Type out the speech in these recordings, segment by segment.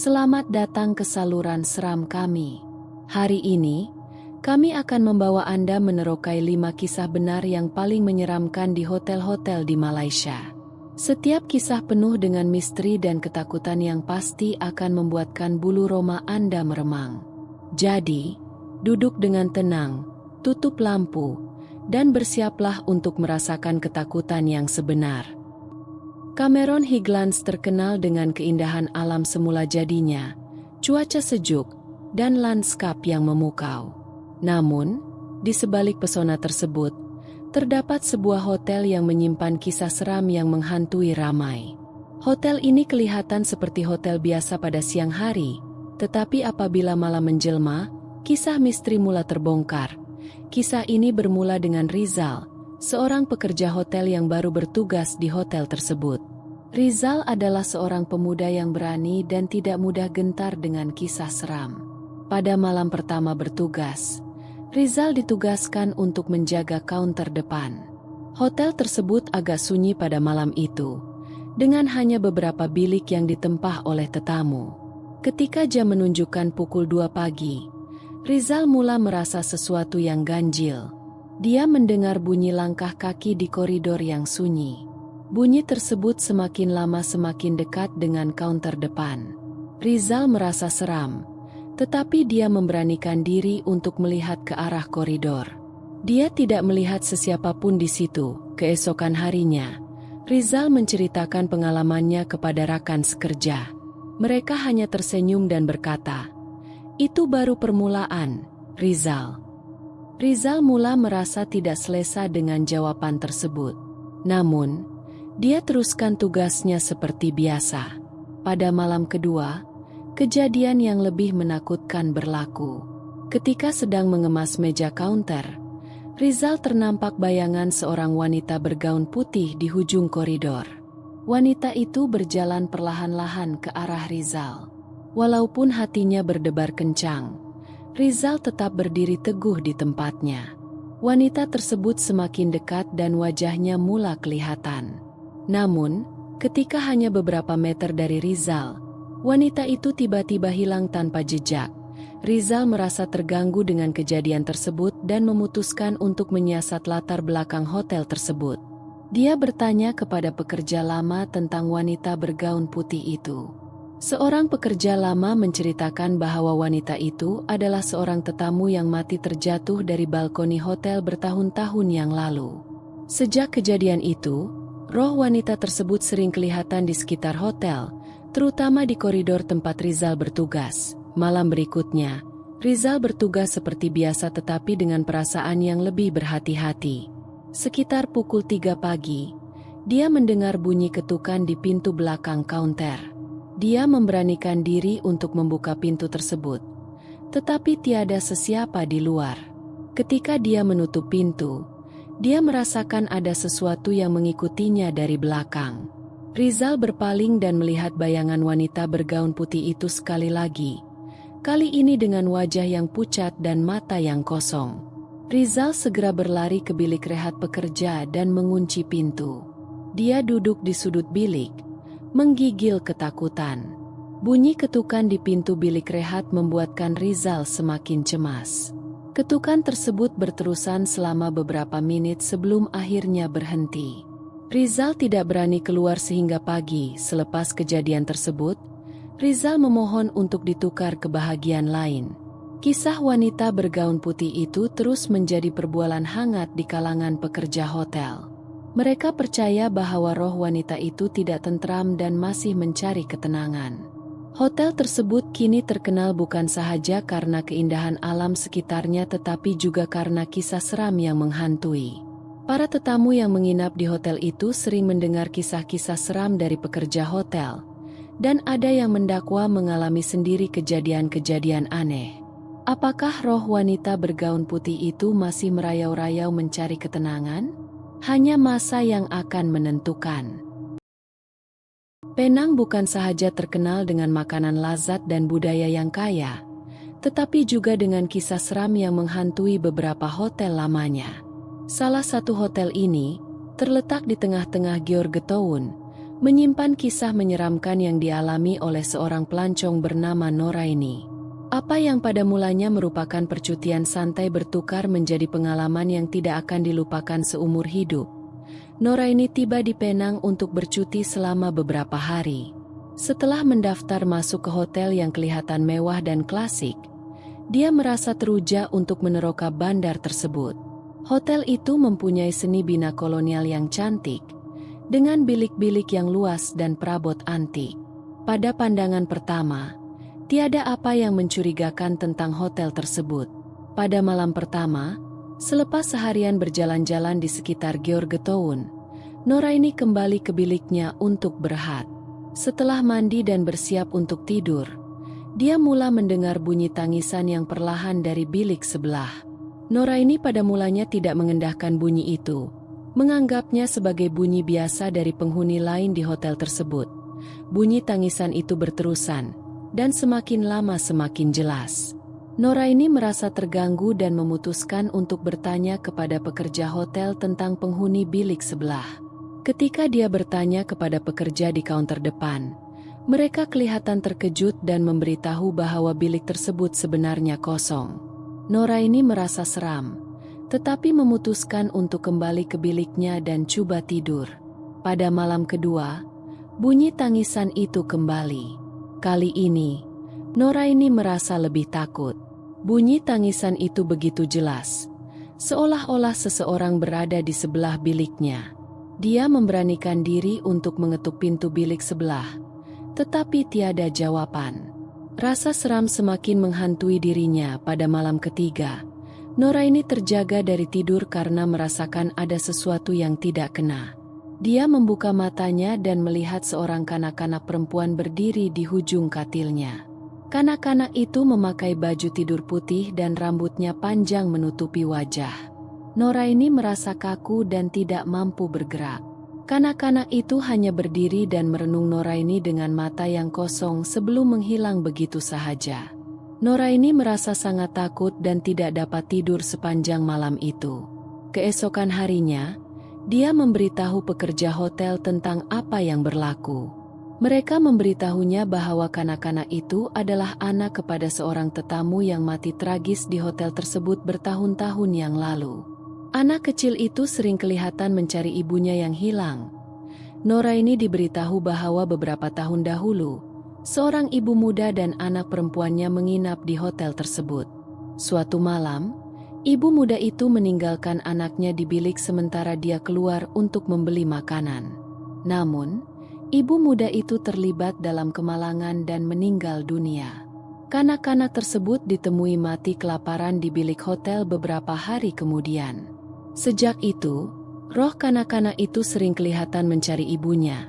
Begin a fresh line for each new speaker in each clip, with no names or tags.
Selamat datang ke saluran seram kami. Hari ini, kami akan membawa Anda menerokai 5 kisah benar yang paling menyeramkan di hotel-hotel di Malaysia. Setiap kisah penuh dengan misteri dan ketakutan yang pasti akan membuatkan bulu roma Anda meremang. Jadi, duduk dengan tenang, tutup lampu, dan bersiaplah untuk merasakan ketakutan yang sebenar. Cameron Highlands terkenal dengan keindahan alam semula jadinya, cuaca sejuk, dan lanskap yang memukau. Namun, di sebalik pesona tersebut, terdapat sebuah hotel yang menyimpan kisah seram yang menghantui ramai. Hotel ini kelihatan seperti hotel biasa pada siang hari, tetapi apabila malam menjelma, kisah misteri mula terbongkar. Kisah ini bermula dengan Rizal, seorang pekerja hotel yang baru bertugas di hotel tersebut. Rizal adalah seorang pemuda yang berani dan tidak mudah gentar dengan kisah seram. Pada malam pertama bertugas, Rizal ditugaskan untuk menjaga kaunter depan. Hotel tersebut agak sunyi pada malam itu, dengan hanya beberapa bilik yang ditempah oleh tetamu. Ketika jam menunjukkan pukul 2 pagi, Rizal mula merasa sesuatu yang ganjil. Dia mendengar bunyi langkah kaki di koridor yang sunyi. Bunyi tersebut semakin lama semakin dekat dengan kaunter depan. Rizal merasa seram, tetapi dia memberanikan diri untuk melihat ke arah koridor. Dia tidak melihat sesiapapun di situ. Keesokan harinya, Rizal menceritakan pengalamannya kepada rakan sekerja. Mereka hanya tersenyum dan berkata, "Itu baru permulaan, Rizal." Rizal mula merasa tidak selesa dengan jawaban tersebut. Namun, dia teruskan tugasnya seperti biasa. Pada malam kedua, kejadian yang lebih menakutkan berlaku. Ketika sedang mengemas meja kaunter, Rizal ternampak bayangan seorang wanita bergaun putih di ujung koridor. Wanita itu berjalan perlahan-lahan ke arah Rizal. Walaupun hatinya berdebar kencang, Rizal tetap berdiri teguh di tempatnya. Wanita tersebut semakin dekat dan wajahnya mula kelihatan. Namun, ketika hanya beberapa meter dari Rizal, wanita itu tiba-tiba hilang tanpa jejak. Rizal merasa terganggu dengan kejadian tersebut dan memutuskan untuk menyiasat latar belakang hotel tersebut. Dia bertanya kepada pekerja lama tentang wanita bergaun putih itu. Seorang pekerja lama menceritakan bahwa wanita itu adalah seorang tetamu yang mati terjatuh dari balkoni hotel bertahun-tahun yang lalu. Sejak kejadian itu, roh wanita tersebut sering kelihatan di sekitar hotel, terutama di koridor tempat Rizal bertugas. Malam berikutnya, Rizal bertugas seperti biasa tetapi dengan perasaan yang lebih berhati-hati. Sekitar pukul 3 pagi, dia mendengar bunyi ketukan di pintu belakang kaunter. Dia memberanikan diri untuk membuka pintu tersebut, tetapi tiada sesiapa di luar. Ketika dia menutup pintu, dia merasakan ada sesuatu yang mengikutinya dari belakang. Rizal berpaling dan melihat bayangan wanita bergaun putih itu sekali lagi. Kali ini dengan wajah yang pucat dan mata yang kosong. Rizal segera berlari ke bilik rehat pekerja dan mengunci pintu. Dia duduk di sudut bilik, menggigil ketakutan. Bunyi ketukan di pintu bilik rehat membuatkan Rizal semakin cemas. Ketukan tersebut berterusan selama beberapa menit sebelum akhirnya berhenti. Rizal tidak berani keluar sehingga pagi. Selepas kejadian tersebut, Rizal memohon untuk ditukar ke bahagian lain. Kisah wanita bergaun putih itu terus menjadi perbualan hangat di kalangan pekerja hotel. Mereka percaya bahwa roh wanita itu tidak tentram dan masih mencari ketenangan. Hotel tersebut kini terkenal bukan sahaja karena keindahan alam sekitarnya tetapi juga karena kisah seram yang menghantui. Para tetamu yang menginap di hotel itu sering mendengar kisah-kisah seram dari pekerja hotel, dan ada yang mendakwa mengalami sendiri kejadian-kejadian aneh. Apakah roh wanita bergaun putih itu masih merayau-rayau mencari ketenangan? Hanya masa yang akan menentukan. Penang bukan sahaja terkenal dengan makanan lazat dan budaya yang kaya, tetapi juga dengan kisah seram yang menghantui beberapa hotel lamanya. Salah satu hotel ini terletak di tengah-tengah Gyeorgetown, menyimpan kisah menyeramkan yang dialami oleh seorang pelancong bernama Noraini. Apa yang pada mulanya merupakan percutian santai bertukar menjadi pengalaman yang tidak akan dilupakan seumur hidup. Noraini tiba di Penang untuk bercuti selama beberapa hari. Setelah mendaftar masuk ke hotel yang kelihatan mewah dan klasik, dia merasa teruja untuk meneroka bandar tersebut. Hotel itu mempunyai seni bina kolonial yang cantik, dengan bilik-bilik yang luas dan perabot antik. Pada pandangan pertama, tiada apa yang mencurigakan tentang hotel tersebut. Pada malam pertama, selepas seharian berjalan-jalan di sekitar Georgetown, Noraini kembali ke biliknya untuk berehat. Setelah mandi dan bersiap untuk tidur, dia mula mendengar bunyi tangisan yang perlahan dari bilik sebelah. Noraini pada mulanya tidak mengendahkan bunyi itu, menganggapnya sebagai bunyi biasa dari penghuni lain di hotel tersebut. Bunyi tangisan itu berterusan, dan semakin lama semakin jelas. Noraini merasa terganggu dan memutuskan untuk bertanya kepada pekerja hotel tentang penghuni bilik sebelah. Ketika dia bertanya kepada pekerja di kaunter depan, mereka kelihatan terkejut dan memberitahu bahwa bilik tersebut sebenarnya kosong. Noraini merasa seram, tetapi memutuskan untuk kembali ke biliknya dan coba tidur. Pada malam kedua, bunyi tangisan itu kembali. Kali ini, Noraini merasa lebih takut. Bunyi tangisan itu begitu jelas, seolah-olah seseorang berada di sebelah biliknya. Dia memberanikan diri untuk mengetuk pintu bilik sebelah, tetapi tiada jawaban. Rasa seram semakin menghantui dirinya. Pada malam ketiga, Noraini terjaga dari tidur karena merasakan ada sesuatu yang tidak kena. Dia membuka matanya dan melihat seorang kanak-kanak perempuan berdiri di ujung katilnya. Kanak-kanak itu memakai baju tidur putih dan rambutnya panjang menutupi wajah. Noraini merasa kaku dan tidak mampu bergerak. Kanak-kanak itu hanya berdiri dan merenung Noraini dengan mata yang kosong sebelum menghilang begitu sahaja. Noraini merasa sangat takut dan tidak dapat tidur sepanjang malam itu. Keesokan harinya, dia memberitahu pekerja hotel tentang apa yang berlaku. Mereka memberitahunya bahwa kanak-kanak itu adalah anak kepada seorang tetamu yang mati tragis di hotel tersebut bertahun-tahun yang lalu. Anak kecil itu sering kelihatan mencari ibunya yang hilang. Noraini diberitahu bahwa beberapa tahun dahulu, seorang ibu muda dan anak perempuannya menginap di hotel tersebut. Suatu malam, ibu muda itu meninggalkan anaknya di bilik sementara dia keluar untuk membeli makanan. Namun, ibu muda itu terlibat dalam kemalangan dan meninggal dunia. Kanak-kanak tersebut ditemui mati kelaparan di bilik hotel beberapa hari kemudian. Sejak itu, roh kanak-kanak itu sering kelihatan mencari ibunya.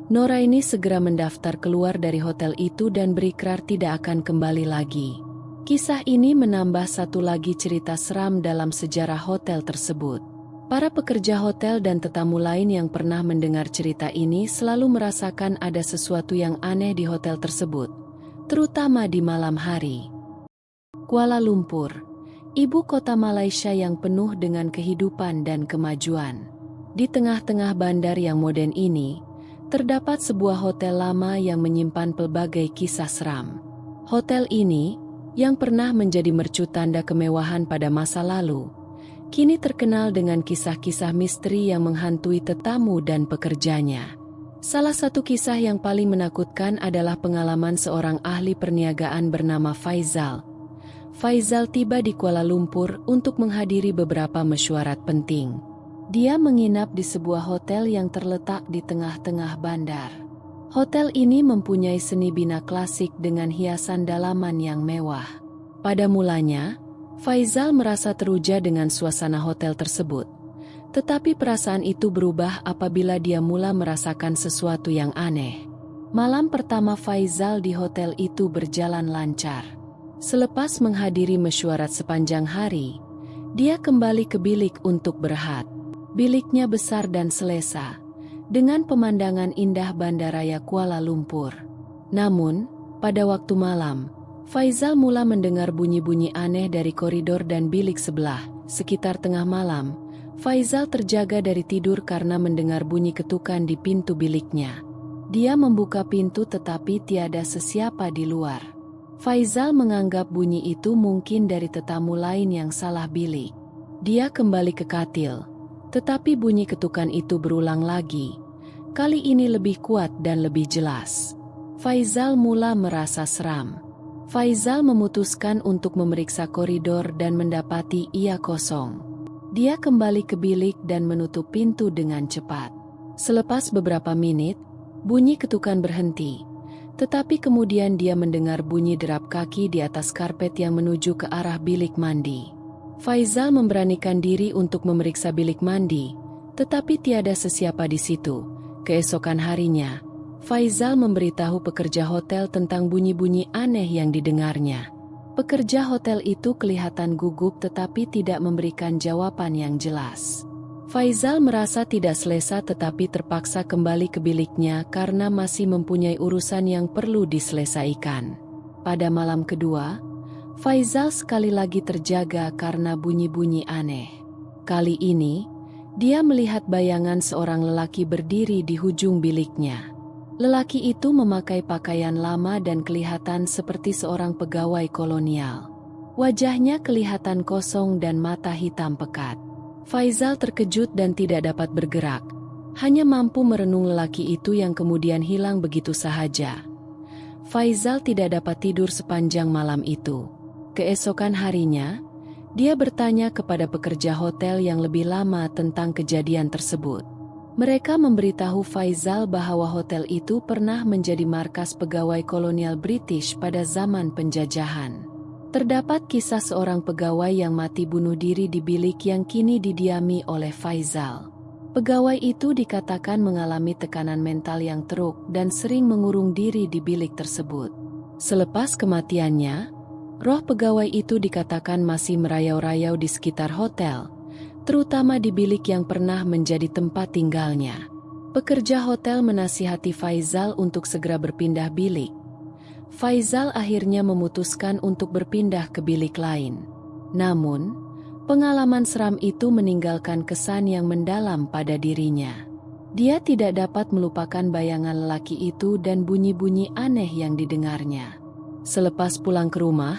Noraini segera mendaftar keluar dari hotel itu dan berikrar tidak akan kembali lagi. Kisah ini menambah satu lagi cerita seram dalam sejarah hotel tersebut. Para pekerja hotel dan tetamu lain yang pernah mendengar cerita ini selalu merasakan ada sesuatu yang aneh di hotel tersebut, terutama di malam hari. Kuala Lumpur, ibu kota Malaysia yang penuh dengan kehidupan dan kemajuan. Di tengah-tengah bandar yang modern ini, terdapat sebuah hotel lama yang menyimpan pelbagai kisah seram. Hotel ini, yang pernah menjadi mercu tanda kemewahan pada masa lalu, kini terkenal dengan kisah-kisah misteri yang menghantui tetamu dan pekerjanya. Salah satu kisah yang paling menakutkan adalah pengalaman seorang ahli perniagaan bernama Faizal. Faizal tiba di Kuala Lumpur untuk menghadiri beberapa mesyuarat penting. Dia menginap di sebuah hotel yang terletak di tengah-tengah bandar. Hotel ini mempunyai seni bina klasik dengan hiasan dalaman yang mewah. Pada mulanya, Faizal merasa teruja dengan suasana hotel tersebut. Tetapi perasaan itu berubah apabila dia mula merasakan sesuatu yang aneh. Malam pertama Faizal di hotel itu berjalan lancar. Selepas menghadiri mesyuarat sepanjang hari, dia kembali ke bilik untuk berehat. Biliknya besar dan selesa, dengan pemandangan indah bandaraya Kuala Lumpur. Namun, pada waktu malam, Faizal mula mendengar bunyi-bunyi aneh dari koridor dan bilik sebelah. Sekitar tengah malam, Faizal terjaga dari tidur karena mendengar bunyi ketukan di pintu biliknya. Dia membuka pintu tetapi tiada sesiapa di luar. Faizal menganggap bunyi itu mungkin dari tetamu lain yang salah bilik. Dia kembali ke katil, tetapi bunyi ketukan itu berulang lagi. Kali ini lebih kuat dan lebih jelas. Faizal mula merasa seram. Faizal memutuskan untuk memeriksa koridor dan mendapati ia kosong. Dia kembali ke bilik dan menutup pintu dengan cepat. Selepas beberapa menit, bunyi ketukan berhenti. Tetapi kemudian dia mendengar bunyi derap kaki di atas karpet yang menuju ke arah bilik mandi. Faizal memberanikan diri untuk memeriksa bilik mandi, tetapi tiada sesiapa di situ. Keesokan harinya, Faizal memberitahu pekerja hotel tentang bunyi-bunyi aneh yang didengarnya. Pekerja hotel itu kelihatan gugup tetapi tidak memberikan jawaban yang jelas. Faizal merasa tidak selesa tetapi terpaksa kembali ke biliknya karena masih mempunyai urusan yang perlu diselesaikan. Pada malam kedua, Faizal sekali lagi terjaga karena bunyi-bunyi aneh. Kali ini, dia melihat bayangan seorang lelaki berdiri di ujung biliknya. Lelaki itu memakai pakaian lama dan kelihatan seperti seorang pegawai kolonial. Wajahnya kelihatan kosong dan mata hitam pekat. Faizal terkejut dan tidak dapat bergerak. Hanya mampu merenung lelaki itu yang kemudian hilang begitu sahaja. Faizal tidak dapat tidur sepanjang malam itu. Keesokan harinya, dia bertanya kepada pekerja hotel yang lebih lama tentang kejadian tersebut. Mereka memberitahu Faizal bahwa hotel itu pernah menjadi markas pegawai kolonial British pada zaman penjajahan. Terdapat kisah seorang pegawai yang mati bunuh diri di bilik yang kini didiami oleh Faizal. Pegawai itu dikatakan mengalami tekanan mental yang teruk dan sering mengurung diri di bilik tersebut. Selepas kematiannya, roh pegawai itu dikatakan masih merayau-rayau di sekitar hotel, terutama di bilik yang pernah menjadi tempat tinggalnya. Pekerja hotel menasihati Faizal untuk segera berpindah bilik. Faizal akhirnya memutuskan untuk berpindah ke bilik lain. Namun, pengalaman seram itu meninggalkan kesan yang mendalam pada dirinya. Dia tidak dapat melupakan bayangan lelaki itu dan bunyi-bunyi aneh yang didengarnya. Selepas pulang ke rumah,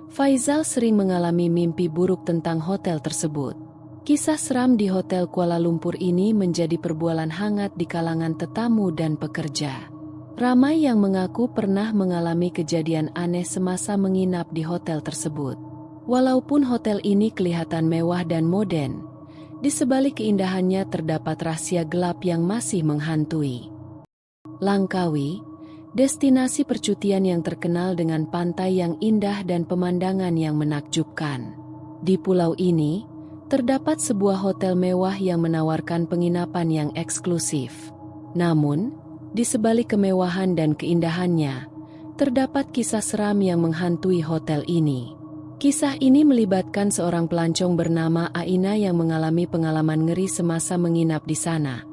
Faizal sering mengalami mimpi buruk tentang hotel tersebut. Kisah seram di Hotel Kuala Lumpur ini menjadi perbualan hangat di kalangan tetamu dan pekerja. Ramai yang mengaku pernah mengalami kejadian aneh semasa menginap di hotel tersebut. Walaupun hotel ini kelihatan mewah dan modern, di sebalik keindahannya terdapat rahasia gelap yang masih menghantui. Langkawi, destinasi percutian yang terkenal dengan pantai yang indah dan pemandangan yang menakjubkan. Di pulau ini, terdapat sebuah hotel mewah yang menawarkan penginapan yang eksklusif. Namun, di sebalik kemewahan dan keindahannya, terdapat kisah seram yang menghantui hotel ini. Kisah ini melibatkan seorang pelancong bernama Aina yang mengalami pengalaman ngeri semasa menginap di sana.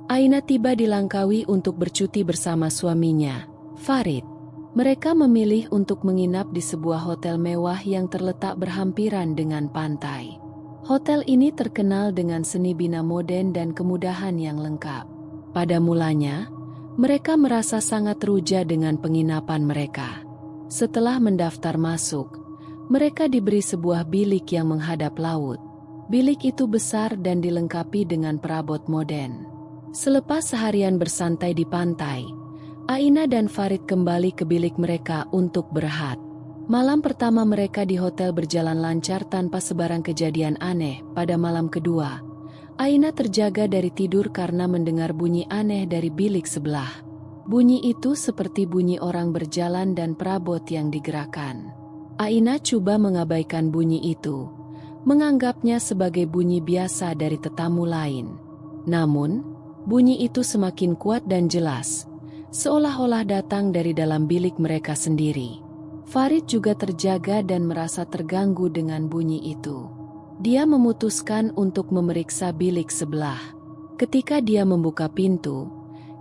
Aina tiba di Langkawi untuk bercuti bersama suaminya, Farid. Mereka memilih untuk menginap di sebuah hotel mewah yang terletak berhampiran dengan pantai. Hotel ini terkenal dengan seni bina modern dan kemudahan yang lengkap. Pada mulanya, mereka merasa sangat ruja dengan penginapan mereka. Setelah mendaftar masuk, mereka diberi sebuah bilik yang menghadap laut. Bilik itu besar dan dilengkapi dengan perabot modern. Selepas seharian bersantai di pantai, Aina dan Farid kembali ke bilik mereka untuk berehat. Malam pertama mereka di hotel berjalan lancar tanpa sebarang kejadian aneh. Pada malam kedua, Aina terjaga dari tidur karena mendengar bunyi aneh dari bilik sebelah. Bunyi itu seperti bunyi orang berjalan dan perabot yang digerakkan. Aina coba mengabaikan bunyi itu, menganggapnya sebagai bunyi biasa dari tetamu lain. Namun, bunyi itu semakin kuat dan jelas, seolah-olah datang dari dalam bilik mereka sendiri. Farid juga terjaga dan merasa terganggu dengan bunyi itu. Dia memutuskan untuk memeriksa bilik sebelah. Ketika dia membuka pintu,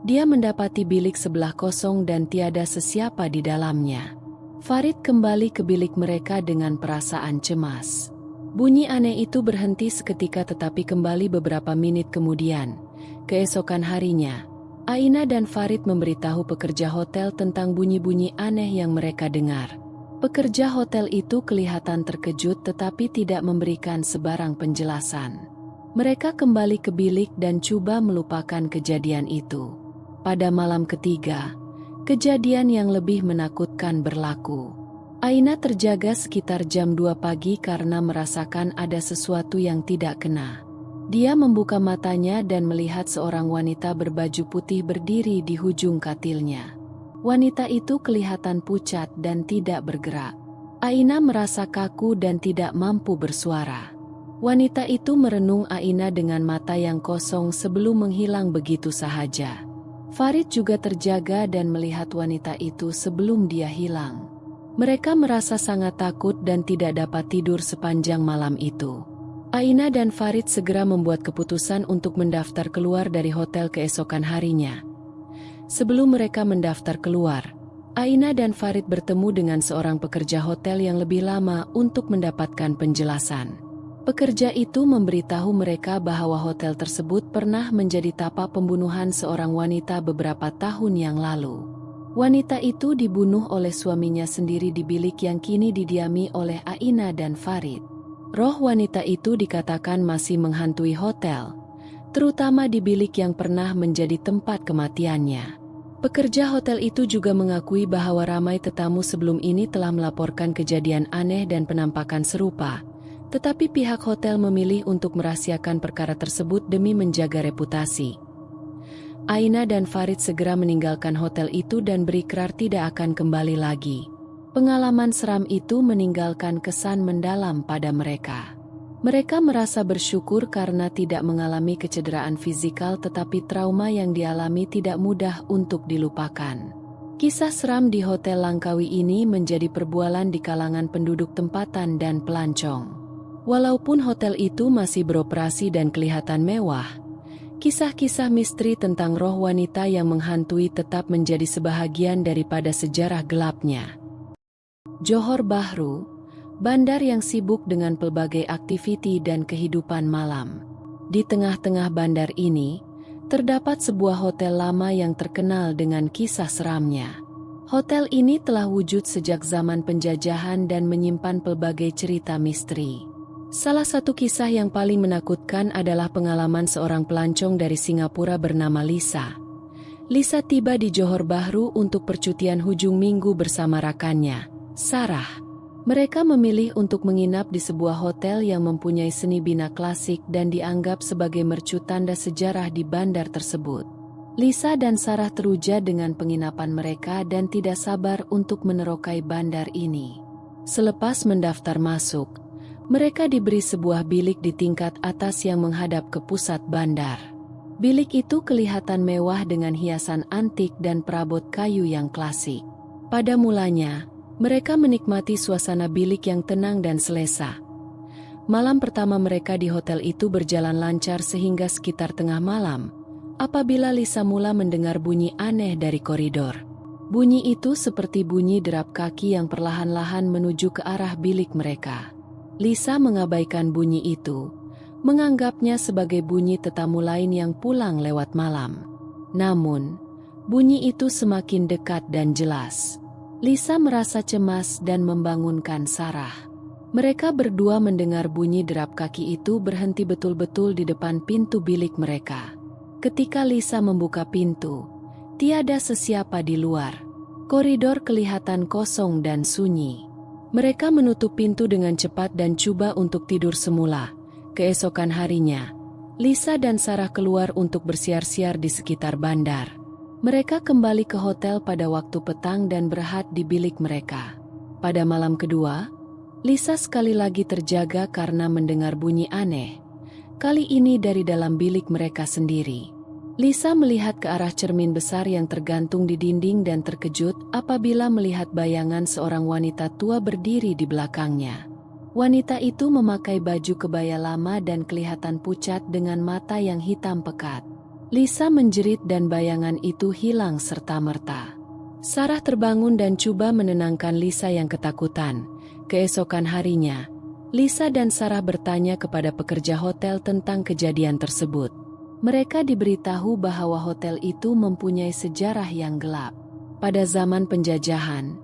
dia mendapati bilik sebelah kosong dan tiada sesiapa di dalamnya. Farid kembali ke bilik mereka dengan perasaan cemas. Bunyi aneh itu berhenti seketika tetapi kembali beberapa menit kemudian. Keesokan harinya, Aina dan Farid memberitahu pekerja hotel tentang bunyi-bunyi aneh yang mereka dengar. Pekerja hotel itu kelihatan terkejut tetapi tidak memberikan sebarang penjelasan. Mereka kembali ke bilik dan coba melupakan kejadian itu. Pada malam ketiga, kejadian yang lebih menakutkan berlaku. Aina terjaga sekitar jam 2 pagi karena merasakan ada sesuatu yang tidak kena. Dia membuka matanya dan melihat seorang wanita berbaju putih berdiri di ujung katilnya. Wanita itu kelihatan pucat dan tidak bergerak. Aina merasa kaku dan tidak mampu bersuara. Wanita itu merenung Aina dengan mata yang kosong sebelum menghilang begitu sahaja. Farid juga terjaga dan melihat wanita itu sebelum dia hilang. Mereka merasa sangat takut dan tidak dapat tidur sepanjang malam itu. Aina dan Farid segera membuat keputusan untuk mendaftar keluar dari hotel keesokan harinya. Sebelum mereka mendaftar keluar, Aina dan Farid bertemu dengan seorang pekerja hotel yang lebih lama untuk mendapatkan penjelasan. Pekerja itu memberitahu mereka bahwa hotel tersebut pernah menjadi tapak pembunuhan seorang wanita beberapa tahun yang lalu. Wanita itu dibunuh oleh suaminya sendiri di bilik yang kini didiami oleh Aina dan Farid. Roh wanita itu dikatakan masih menghantui hotel, terutama di bilik yang pernah menjadi tempat kematiannya. Pekerja hotel itu juga mengakui bahwa ramai tetamu sebelum ini telah melaporkan kejadian aneh dan penampakan serupa, tetapi pihak hotel memilih untuk merahasiakan perkara tersebut demi menjaga reputasi. Aina dan Farid segera meninggalkan hotel itu dan berikrar tidak akan kembali lagi. Pengalaman seram itu meninggalkan kesan mendalam pada mereka. Mereka merasa bersyukur karena tidak mengalami kecederaan fisikal tetapi trauma yang dialami tidak mudah untuk dilupakan. Kisah seram di Hotel Langkawi ini menjadi perbualan di kalangan penduduk tempatan dan pelancong. Walaupun hotel itu masih beroperasi dan kelihatan mewah, kisah-kisah misteri tentang roh wanita yang menghantui tetap menjadi sebahagian daripada sejarah gelapnya. Johor Bahru, bandar yang sibuk dengan pelbagai aktiviti dan kehidupan malam. Di tengah-tengah bandar ini, terdapat sebuah hotel lama yang terkenal dengan kisah seramnya. Hotel ini telah wujud sejak zaman penjajahan dan menyimpan pelbagai cerita misteri. Salah satu kisah yang paling menakutkan adalah pengalaman seorang pelancong dari Singapura bernama Lisa. Lisa tiba di Johor Bahru untuk percutian hujung minggu bersama rekannya, Sarah. Mereka memilih untuk menginap di sebuah hotel yang mempunyai seni bina klasik dan dianggap sebagai mercu tanda sejarah di bandar tersebut. Lisa dan Sarah teruja dengan penginapan mereka dan tidak sabar untuk menerokai bandar ini. Selepas mendaftar masuk, mereka diberi sebuah bilik di tingkat atas yang menghadap ke pusat bandar. Bilik itu kelihatan mewah dengan hiasan antik dan perabot kayu yang klasik. Pada mulanya, mereka menikmati suasana bilik yang tenang dan selesa. Malam pertama mereka di hotel itu berjalan lancar sehingga sekitar tengah malam, apabila Lisa mula mendengar bunyi aneh dari koridor. Bunyi itu seperti bunyi derap kaki yang perlahan-lahan menuju ke arah bilik mereka. Lisa mengabaikan bunyi itu, menganggapnya sebagai bunyi tetamu lain yang pulang lewat malam. Namun, bunyi itu semakin dekat dan jelas. Lisa merasa cemas dan membangunkan Sarah. Mereka berdua mendengar bunyi derap kaki itu berhenti betul-betul di depan pintu bilik mereka. Ketika Lisa membuka pintu, tiada sesiapa di luar. Koridor kelihatan kosong dan sunyi. Mereka menutup pintu dengan cepat dan coba untuk tidur semula. Keesokan harinya, Lisa dan Sarah keluar untuk bersiar-siar di sekitar bandar. Mereka kembali ke hotel pada waktu petang dan berhad di bilik mereka. Pada malam kedua, Lisa sekali lagi terjaga karena mendengar bunyi aneh. Kali ini dari dalam bilik mereka sendiri. Lisa melihat ke arah cermin besar yang tergantung di dinding dan terkejut apabila melihat bayangan seorang wanita tua berdiri di belakangnya. Wanita itu memakai baju kebaya lama dan kelihatan pucat dengan mata yang hitam pekat. Lisa menjerit dan bayangan itu hilang serta-merta. Sarah terbangun dan coba menenangkan Lisa yang ketakutan. Keesokan harinya, Lisa dan Sarah bertanya kepada pekerja hotel tentang kejadian tersebut. Mereka diberitahu bahwa hotel itu mempunyai sejarah yang gelap. Pada zaman penjajahan,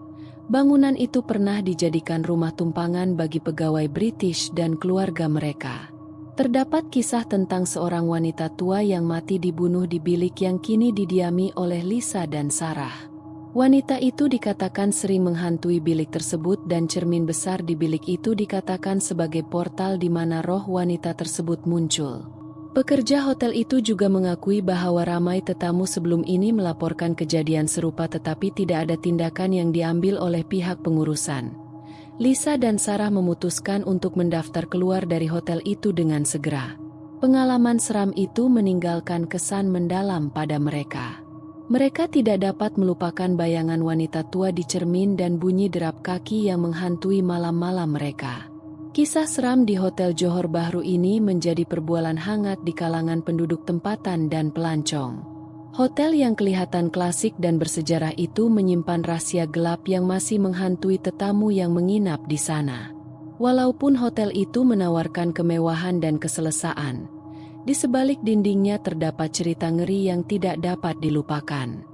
bangunan itu pernah dijadikan rumah tumpangan bagi pegawai British dan keluarga mereka. Terdapat kisah tentang seorang wanita tua yang mati dibunuh di bilik yang kini didiami oleh Lisa dan Sarah. Wanita itu dikatakan sering menghantui bilik tersebut dan cermin besar di bilik itu dikatakan sebagai portal di mana roh wanita tersebut muncul. Pekerja hotel itu juga mengakui bahwa ramai tetamu sebelum ini melaporkan kejadian serupa tetapi tidak ada tindakan yang diambil oleh pihak pengurusan. Lisa dan Sarah memutuskan untuk mendaftar keluar dari hotel itu dengan segera. Pengalaman seram itu meninggalkan kesan mendalam pada mereka. Mereka tidak dapat melupakan bayangan wanita tua di cermin dan bunyi derap kaki yang menghantui malam-malam mereka. Kisah seram di Hotel Johor Bahru ini menjadi perbualan hangat di kalangan penduduk tempatan dan pelancong. Hotel yang kelihatan klasik dan bersejarah itu menyimpan rahasia gelap yang masih menghantui tetamu yang menginap di sana. Walaupun hotel itu menawarkan kemewahan dan keselesaan, di sebalik dindingnya terdapat cerita ngeri yang tidak dapat dilupakan.